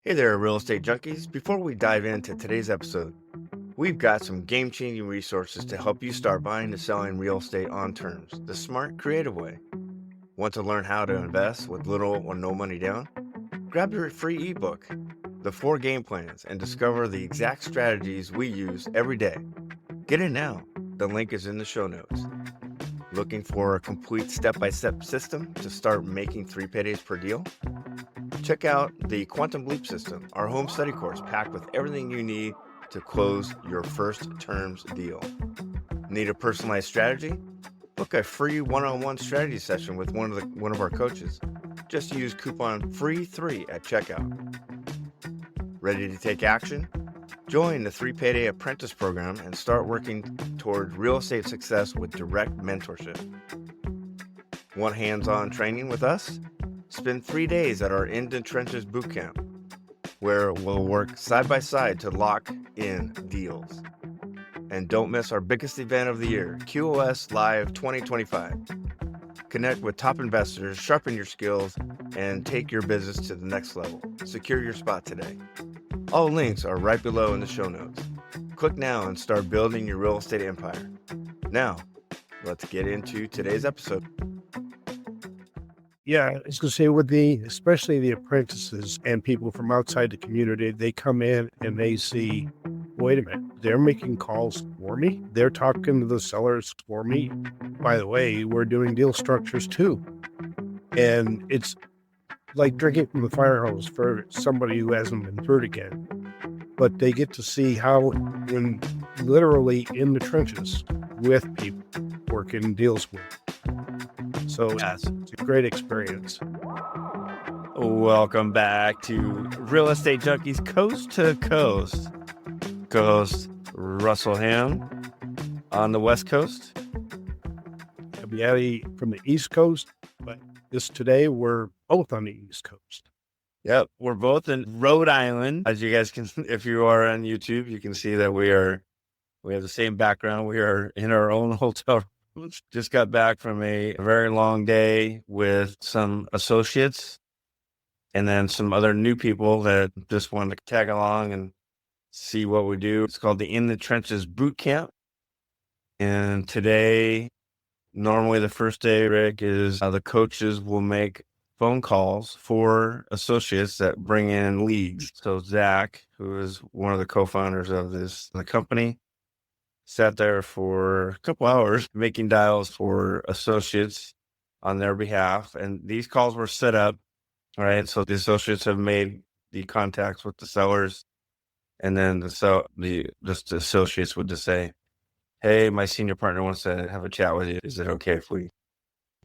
Hey there, Real Estate Junkies. Before we dive into today's episode, we've got some game-changing resources to help you start buying and selling real estate on terms, the smart, creative way. Want to learn how to invest with little or no money down? Grab your free ebook, The 4 Game Plans, and discover the exact strategies we use every day. Get it now. The link is in the show notes. Looking for a complete step-by-step system to start making 3 paydays per deal? Check out the Quantum Leap System, our home study course packed with everything you need to close your first terms deal. Need a personalized strategy? Book a free one-on-one strategy session with one of our coaches. Just use coupon FREE3 at checkout. Ready to take action? Join the 3 Payday Apprentice Program and start working toward real estate success with direct mentorship. Want hands-on training with us? Spend 3 days at our In the Trenches Bootcamp, where we'll work side by side to lock in deals. And don't miss our biggest event of the year, QOS Live 2025. Connect with top investors, sharpen your skills, and take your business to the next level. Secure your spot today. All links are right below in the show notes. Click now and start building your real estate empire. Now, let's get into today's episode. Yeah, I was going to say especially the apprentices and people from outside the community, they come in and they see, wait a minute, they're making calls for me. They're talking to the sellers for me. By the way, we're doing deal structures too. And it's like drinking from the fire hose for somebody who hasn't been through it again. But they get to see how, when literally in the trenches with people working deals with. So yes, it's a great experience. Welcome back to Real Estate Junkies Coast to Coast. Co-host Russell Ham on the West Coast. Abbiati from the East Coast, but today we're both on the East Coast. Yep, we're both in Rhode Island. As you guys can, if you are on YouTube, you can see that we have the same background. We are in our own hotel. Just got back from a very long day with some associates and then some other new people that just wanted to tag along and see what we do. It's called the In the Trenches Bootcamp. And today, normally the first day, Rick, is the coaches will make phone calls for associates that bring in leads. So Zach, who is one of the co-founders of the company, sat there for a couple hours making dials for associates on their behalf. And these calls were set up, right? So the associates have made the contacts with the sellers. And then the associates would just say, hey, my senior partner wants to have a chat with you. Is it okay if we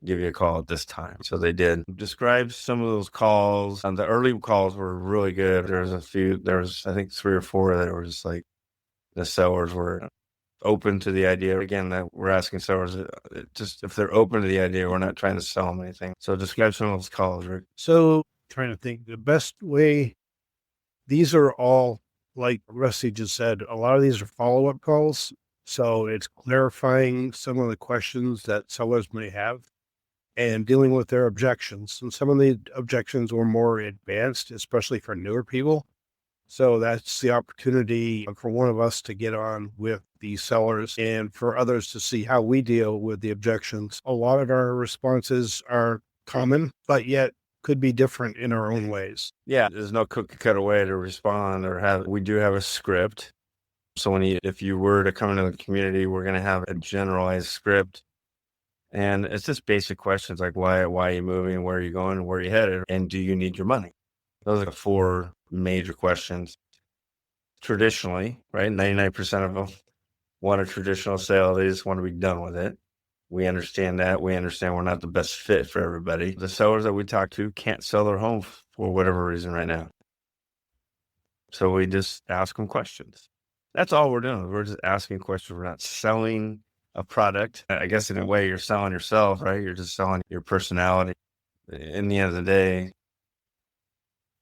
give you a call at this time? So they did. Describe some of those calls. And the early calls were really good. There was I think 3 or 4 that were just like the sellers were open to the idea. Again, that we're asking sellers just if they're open to the idea, we're not trying to sell them anything. So describe some of those calls, Rick. So trying to think the best way. These are all, like Rusty just said, a lot of these are follow-up calls. So it's clarifying some of the questions that sellers may have and dealing with their objections. And some of the objections were more advanced, especially for newer people. So that's the opportunity for one of us to get on with the sellers and for others to see how we deal with the objections. A lot of our responses are common, but yet could be different in our own ways. Yeah, there's no cookie cutter way to respond we do have a script. So if you were to come into the community, we're going to have a generalized script. And it's just basic questions like why are you moving, where are you going, where are you headed, and do you need your money? Those are the 4 major questions. Traditionally, right, 99% of them want a traditional sale. They just want to be done with it. We understand that. We understand we're not the best fit for everybody. The sellers that we talk to can't sell their home for whatever reason right now. So we just ask them questions. That's all we're doing. We're just asking questions. We're not selling a product. I guess in a way you're selling yourself, right? You're just selling your personality. In the end of the day,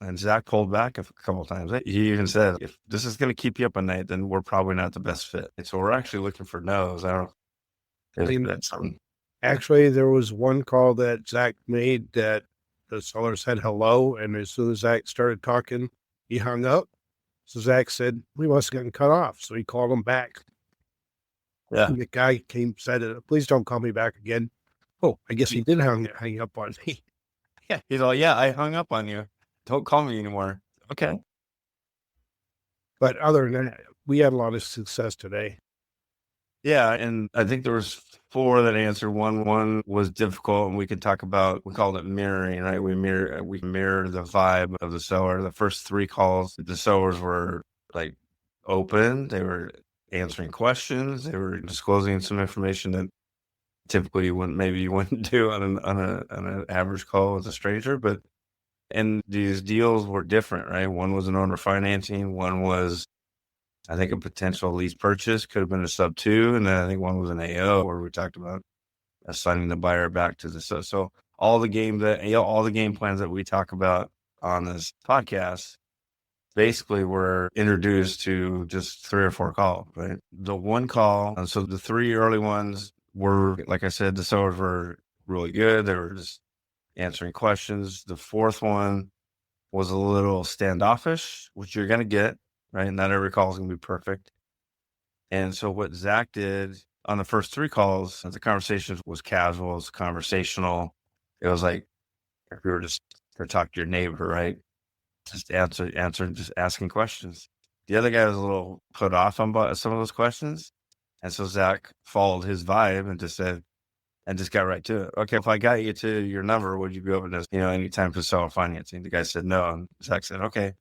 and Zach pulled back a couple of times. He even said, if this is going to keep you up at night, then we're probably not the best fit. And so we're actually looking for no's. Actually, there was one call that Zach made that the seller said hello. And as soon as Zach started talking, He hung up. So Zach said, we must have gotten cut off. So he called him back. Yeah. And the guy said, please don't call me back again. Oh, I guess he did hang up on me. Yeah. He's all, yeah, I hung up on you. Don't call me anymore. Okay. But other than that, we had a lot of success today. Yeah. And I think there was 4 that answered. One was difficult, and we could talk about, we called it mirroring, right? We mirror the vibe of the seller. The first 3 calls, the sellers were like open. They were answering questions. They were disclosing some information that typically you wouldn't do on an average call with a stranger. And these deals were different, right? One was an owner financing. One was, I think, a potential lease purchase, could have been a sub 2. And then I think one was an AO, where we talked about assigning the buyer back to the, so all the game plans that we talk about on this podcast basically were introduced to just 3 or 4 calls, right? The one call, and so the 3 early ones were, like I said, the sellers were really good. They were just answering questions. The 4th one was a little standoffish, which you're going to get, right? Not every call is going to be perfect. And so what Zach did on the first 3 calls, the conversation was casual, it was conversational. It was like if you were just to talk to your neighbor, right? Just answer, just asking questions. The other guy was a little put off on some of those questions. And so Zach followed his vibe and just said, and just got right to it. Okay, if I got you to your number, would you be open to, anytime for seller financing? The guy said no. And Zach said, okay.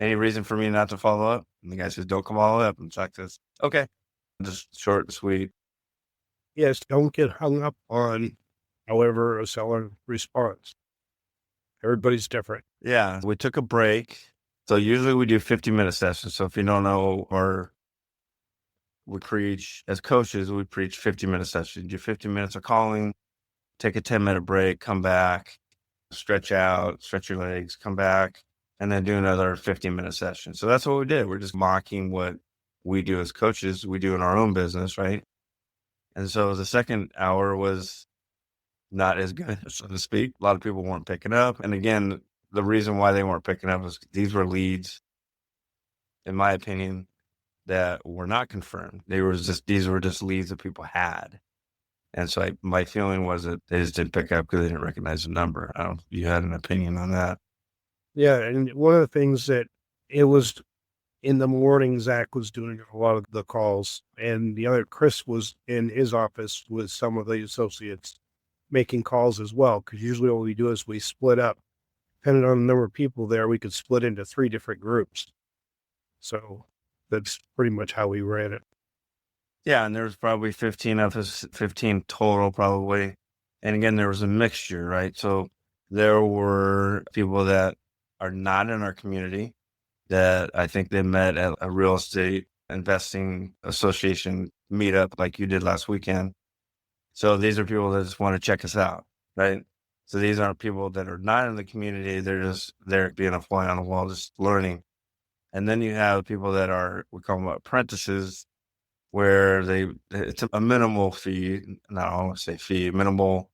Any reason for me not to follow up? And the guy says, don't come all up. And Zach says, okay. Just short and sweet. Yes, don't get hung up on however a seller responds. Everybody's different. Yeah, we took a break. So usually we do 50-minute sessions. So if you don't know, we preach, as coaches, we preach 50-minute sessions. Do 50 minutes of calling, take a 10-minute break, come back, stretch out, stretch your legs, come back, and then do another 15-minute session. So that's what we did. We're just mocking what we do as coaches, we do in our own business, right? And so the second hour was not as good, so to speak. A lot of people weren't picking up. And again, the reason why they weren't picking up is these were leads, in my opinion, that were not confirmed. These were just leads that people had. And so my feeling was that they just didn't pick up because they didn't recognize the number. I don't know if you had an opinion on that. Yeah. And one of the things that it was in the morning, Zach was doing a lot of the calls, and the other Chris was in his office with some of the associates making calls as well. Because usually what we do is we split up. Depending on the number of people there, we could split into 3 different groups. So that's pretty much how we ran it. Yeah, and there was probably 15 of us, 15 total probably. And again, there was a mixture, right? So there were people that are not in our community that I think they met at a real estate investing association meetup like you did last weekend. So these are people that just want to check us out, right? So these aren't people that are not in the community. They're just there being a fly on the wall, just learning. And then you have people that are, we call them apprentices, where it's a minimal fee, not I want to say fee, minimal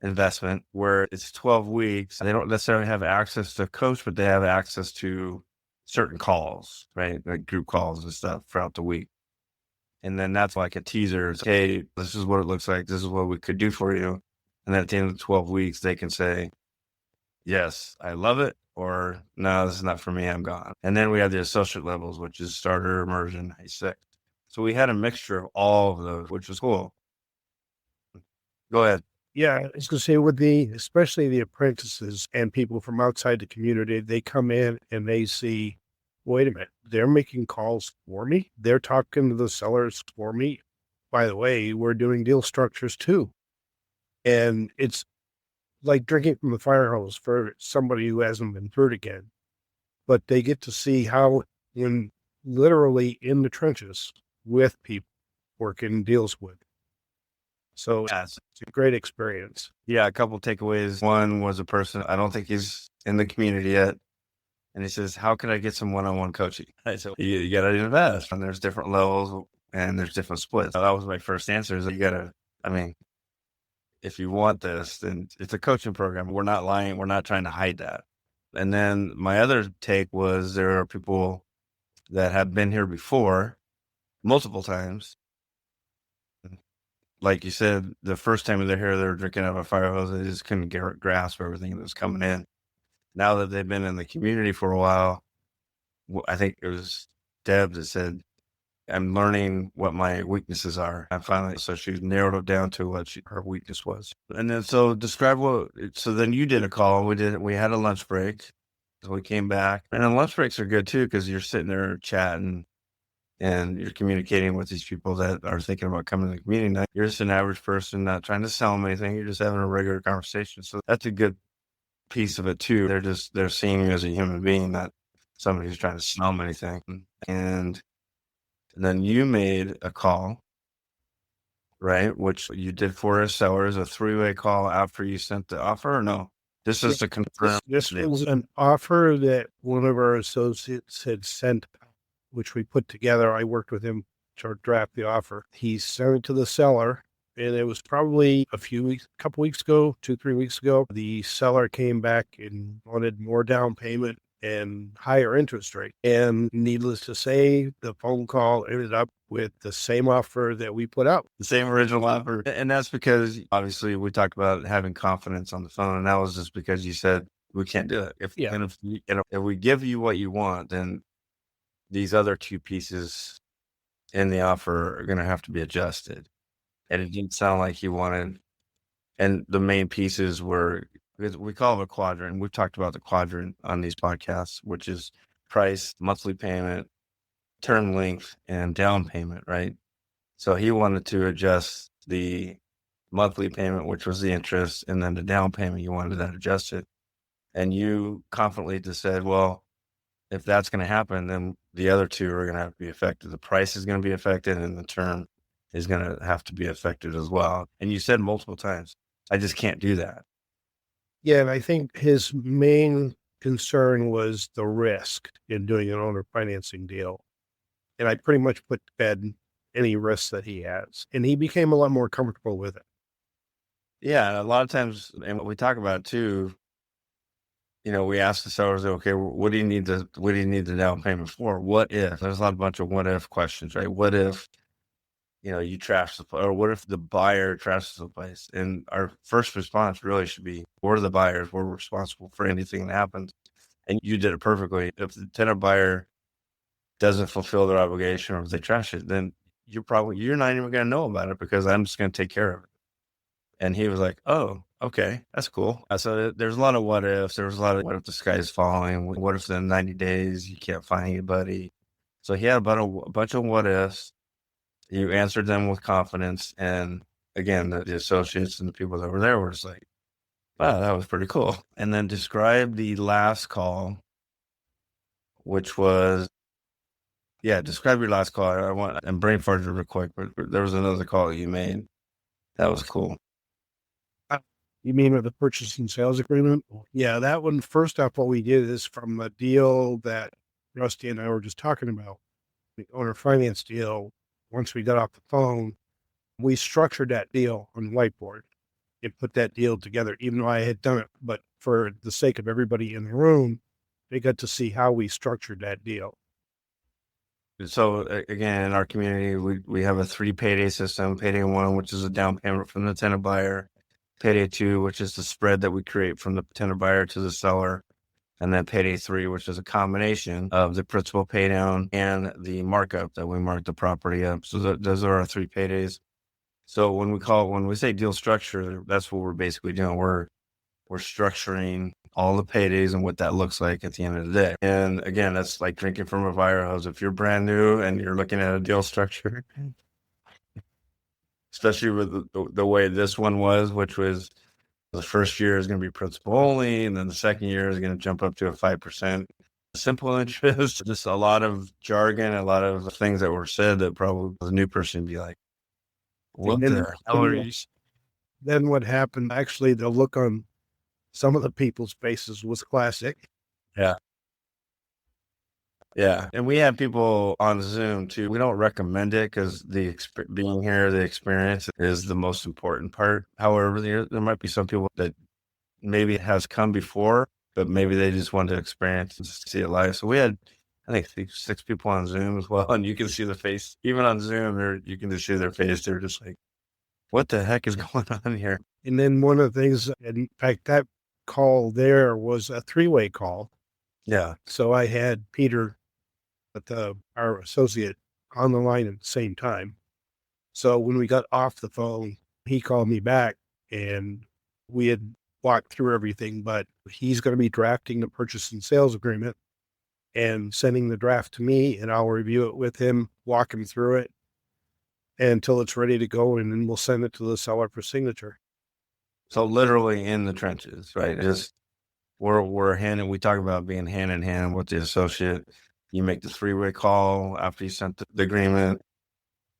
investment, where it's 12 weeks. They don't necessarily have access to a coach, but they have access to certain calls, right? Like group calls and stuff throughout the week. And then that's like a teaser. It's, hey, this is what it looks like. This is what we could do for you. And then at the end of the 12 weeks, they can say, yes, I love it. Or no, this is not for me. I'm gone. And then we have the associate levels, which is starter, immersion, high-sec. So we had a mixture of all of those, which was cool. Go ahead. Yeah, I was going to say especially the apprentices and people from outside the community, they come in and they see, wait a minute, they're making calls for me. They're talking to the sellers for me. By the way, we're doing deal structures too. And it's like drinking from the fire hose for somebody who hasn't been through it again. But they get to see how, when literally in the trenches with people working deals with. So Yes. It's a great experience. Yeah, a couple takeaways. One was a person, I don't think he's in the community yet. And he says, how can I get some one-on-one coaching? I said, you got to invest. And there's different levels and there's different splits. So that was my first answer, is that you got to, if you want this, then it's a coaching program. We're not lying. We're not trying to hide that. And then my other take was there are people that have been here before multiple times. Like you said, the first time they're here, they were drinking out of a fire hose. They just couldn't grasp everything that was coming in. Now that they've been in the community for a while, I think it was Deb that said, I'm learning what my weaknesses are. I finally, so she narrowed it down to what her weakness was. And then, so then you did a call. We had a lunch break. So we came back, and then lunch breaks are good too, because you're sitting there chatting and you're communicating with these people that are thinking about coming to the community night. You're just an average person, not trying to sell them anything. You're just having a regular conversation. So that's a good piece of it too. They're seeing you as a human being, not somebody who's trying to sell them anything. And then you made a call, right? Which you did for a seller, is a 3-way call after you sent the offer, or no? This is to confirm. This was an offer that one of our associates had sent, which we put together. I worked with him to draft the offer. He sent it to the seller, and it was probably a couple weeks ago, 2-3 weeks ago. The seller came back and wanted more down payment and higher interest rate. And needless to say, the phone call ended up with the same offer that we put out. The same original offer. And that's because obviously we talked about having confidence on the phone. And that was just because you said we can't do it. If we give you what you want, then these other two pieces in the offer are going to have to be adjusted. And it didn't sound like he wanted, and the main pieces were, we call it a quadrant. We've talked about the quadrant on these podcasts, which is price, monthly payment, term length, and down payment, right? So he wanted to adjust the monthly payment, which was the interest, and then the down payment, you wanted that adjusted. And you confidently just said, well, if that's going to happen, then the other two are going to have to be affected. The price is going to be affected, and the term is going to have to be affected as well. And you said multiple times, I just can't do that. Yeah, and I think his main concern was the risk in doing an owner financing deal. And I pretty much put to bed any risks that he has. And he became a lot more comfortable with it. Yeah, a lot of times, and we talk about it too, we ask the sellers, okay, what do you need the down payment for? What if? There's a bunch of what if questions, right? What if, you trash the place, or what if the buyer trashes the place? And our first response really should be, we're the buyers. We're responsible for anything that happens. And you did it perfectly. If the tenant buyer doesn't fulfill their obligation, or if they trash it, then you're not even going to know about it, because I'm just going to take care of it. And he was like, oh, okay, that's cool. So there's a lot of what ifs. There was a lot of, what if the sky is falling? What if in 90 days you can't find anybody? So he had a bunch of what ifs. You answered them with confidence. And again, the associates and the people that were there were just like, wow, that was pretty cool. And then describe the last call, which was, describe your last call. I'm brain farted real quick, but there was another call that you made. That was cool. You mean with the purchase and sales agreement? Yeah, that one, first off, what we did is from the deal that Rusty and I were just talking about, the owner finance deal. Once we got off the phone, we structured that deal on whiteboard and put that deal together, even though I had done it. But for the sake of everybody in the room, they got to see how we structured that deal. So again, in our community, we have a 3 payday system. Payday 1, which is a down payment from the tenant buyer. Payday 2, which is the spread that we create from the tenant buyer to the seller. And then payday 3, which is a combination of the principal pay down and the markup that we mark the property up. So those are our 3 paydays. So when we say deal structure, that's what we're basically doing. We're structuring all the paydays and what that looks like at the end of the day. And again, that's like drinking from a fire hose. If you're brand new and you're looking at a deal structure, especially with the way this one was, which was the first year is going to be principal only, and then the second year is going to jump up to a 5% simple interest. Just a lot of jargon, a lot of things that were said that probably the new person would be like, what the hell are you? Then what happened, actually, the look on some of the people's faces was classic. Yeah. Yeah. And we have people on Zoom too. We don't recommend it because being here, the experience is the most important part. However, there might be some people that maybe has come before but maybe they just wanted to experience and just see it live. So we had, I think, 6 people on Zoom as well. And you can see the face, even on Zoom, you can just see their face. They're just like, what the heck is going on here? And then one of the things, in fact, that call there was a 3-way call. Yeah. So I had Peter, our associate, on the line at the same time. So when we got off the phone, he called me back and we had walked through everything, but he's going to be drafting the purchase and sales agreement and sending the draft to me, and I'll review it with him, walk him through it until it's ready to go, and then we'll send it to the seller for signature. So literally in the trenches, right? Just we talk about being hand in hand with the associate. You make the 3-way call after you sent the agreement.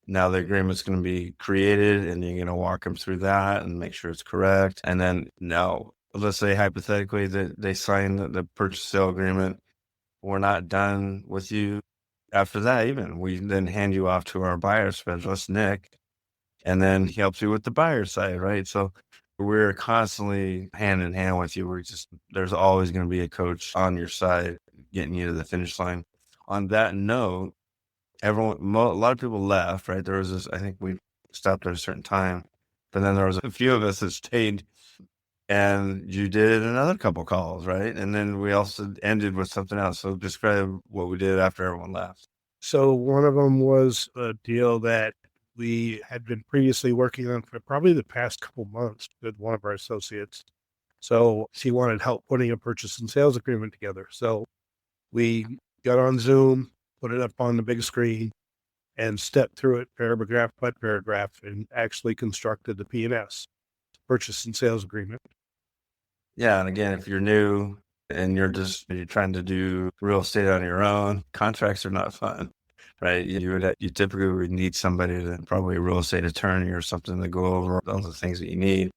Now the agreement's going to be created and you're going to walk them through that and make sure it's correct. And then now, let's say hypothetically that they sign the purchase sale agreement. We're not done with you after that even. We then hand you off to our buyer specialist, Nick, and then he helps you with the buyer side, right? So we're constantly hand in hand with you. There's always going to be a coach on your side getting you to the finish line. On that note, a lot of people left, right? There was this, I think we stopped at a certain time, but then there was a few of us that stayed and you did another couple calls, right? And then we also ended with something else. So describe what we did after everyone left. So one of them was a deal that we had been previously working on for probably the past couple months with one of our associates. So she wanted help putting a purchase and sales agreement together. So we got on Zoom, put it up on the big screen, and stepped through it paragraph by paragraph and actually constructed the P&S, purchase and sales agreement. Yeah. And again, if you're new and you're trying to do real estate on your own, contracts are not fun, right? You typically would need somebody probably a real estate attorney or something to go over all the things that you need.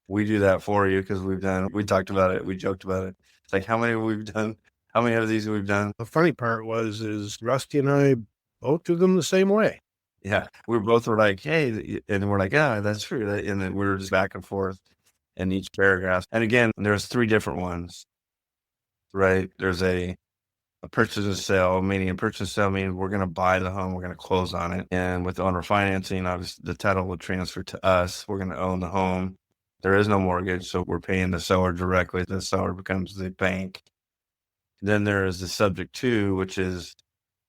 We do that for you because we talked about it. We joked about it. It's like, how many we've done? How many of these we've done? The funny part is Rusty and I both do them the same way. Yeah. We both were like, hey, and we're like, yeah, that's true. And then we were just back and forth in each paragraph. And again, there's 3 different ones, right? There's a purchase and sale, meaning a purchase and sale means we're going to buy the home, we're going to close on it. And with owner financing, obviously the title will transfer to us. We're going to own the home. There is no mortgage, so we're paying the seller directly. The seller becomes the bank. Then there is the subject to, which is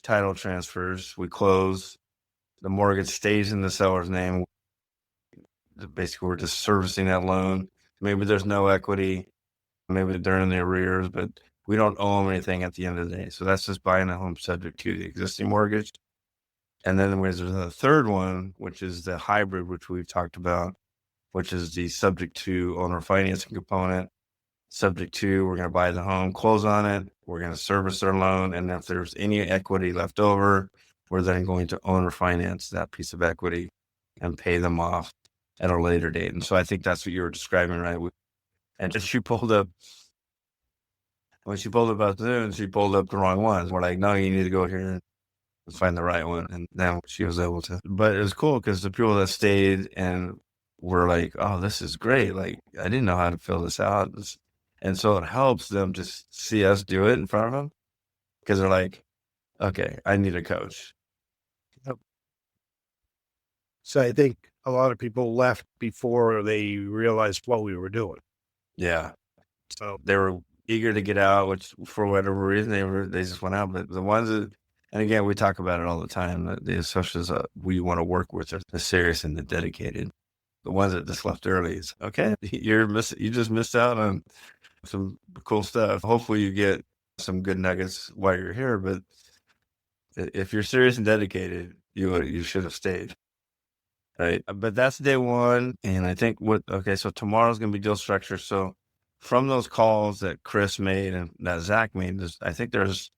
title transfers. We close. The mortgage stays in the seller's name. Basically, we're just servicing that loan. Maybe there's no equity. Maybe they're in the arrears, but we don't owe them anything at the end of the day. So that's just buying a home subject to the existing mortgage. And then there's a third one, which is the hybrid, which we've talked about, which is the subject to owner financing component. Subject to, we're going to buy the home, close on it. We're going to service their loan. And if there's any equity left over, we're then going to owner finance that piece of equity and pay them off at a later date. And so I think that's what you were describing, right? And she pulled up, when she pulled up about Zoom, she pulled up the wrong ones. We're like, no, you need to go here and find the right one. And then she was able to. But it was cool because the people that stayed and were like, oh, this is great. Like, I didn't know how to fill this out. And so it helps them just see us do it in front of them because they're like, okay, I need a coach. Yep. So I think a lot of people left before they realized what we were doing. Yeah. So they were eager to get out, which for whatever reason, they just went out. But the ones that, and again, we talk about it all the time, that the associates we want to work with are the serious and the dedicated. The ones that just left early is, okay, you just missed out on some cool stuff. Hopefully you get some good nuggets while you're here, but if you're serious and dedicated, you should have stayed. Right. But that's day one. And I think so tomorrow's going to be deal structure. So from those calls that Chris made and that Zach made, I think there's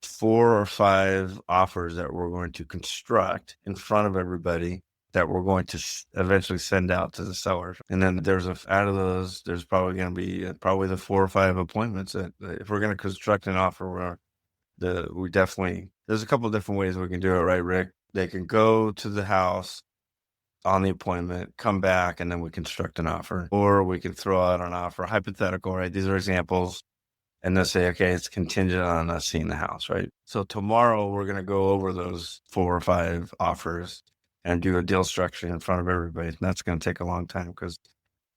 4 or 5 offers that we're going to construct in front of everybody that we're going to eventually send out to the sellers. And then out of those, there's probably going to be probably the 4 or 5 appointments that if we're going to construct an offer there's a couple of different ways we can do it, right, Rick? They can go to the house on the appointment, come back, and then we construct an offer. Or we can throw out an offer, hypothetical, right? These are examples. And they'll say, okay, it's contingent on us seeing the house, right? So tomorrow we're going to go over those 4 or 5 offers and do a deal structure in front of everybody. And that's going to take a long time because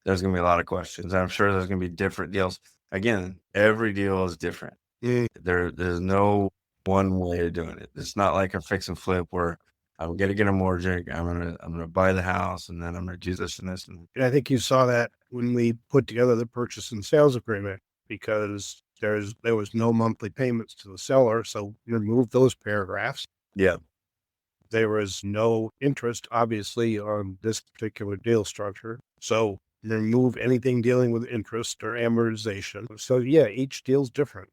there's going to be a lot of questions. I'm sure there's going to be different deals. Again, every deal is different. There's no one way of doing it. It's not like a fix and flip where I'm going to get a mortgage. I'm going to buy the house and then I'm going to do this and this. And I think you saw that when we put together the purchase and sales agreement, because there was no monthly payments to the seller. So you remove those paragraphs. Yeah. There was no interest, obviously, on this particular deal structure. So you remove anything dealing with interest or amortization. So yeah, each deal's different.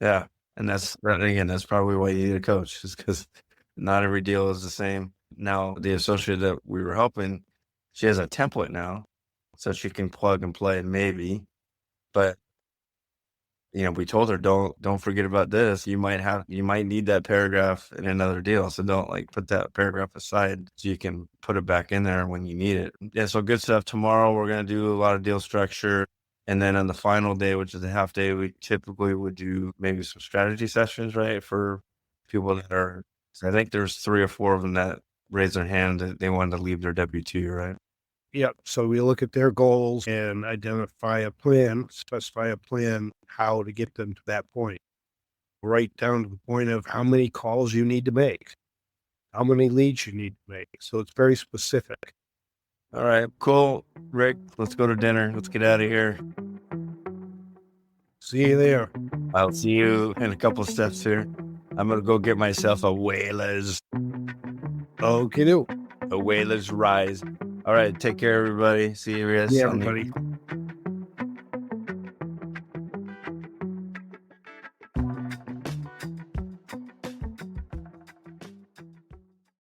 Yeah. And that's probably why you need a coach, is because not every deal is the same. Now, the associate that we were helping, she has a template now, so she can plug and play maybe. But we told her, don't forget about this. You might need that paragraph in another deal. So don't put that paragraph aside so you can put it back in there when you need it. Yeah. So good stuff. Tomorrow we're going to do a lot of deal structure. And then on the final day, which is the half day, we typically would do maybe some strategy sessions, right? For people that are, I think there's 3 or 4 of them that raised their hand that they wanted to leave their W-2, right? Yep. So we look at their goals and identify a plan, specify a plan, how to get them to that point. Right down to the point of how many calls you need to make, how many leads you need to make. So it's very specific. All right, cool. Rick, let's go to dinner. Let's get out of here. See you there. I'll see you in a couple of steps here. I'm going to go get myself a whalers. Okay, do. A whalers rise. All right, take care, everybody. See you guys. Yeah, everybody.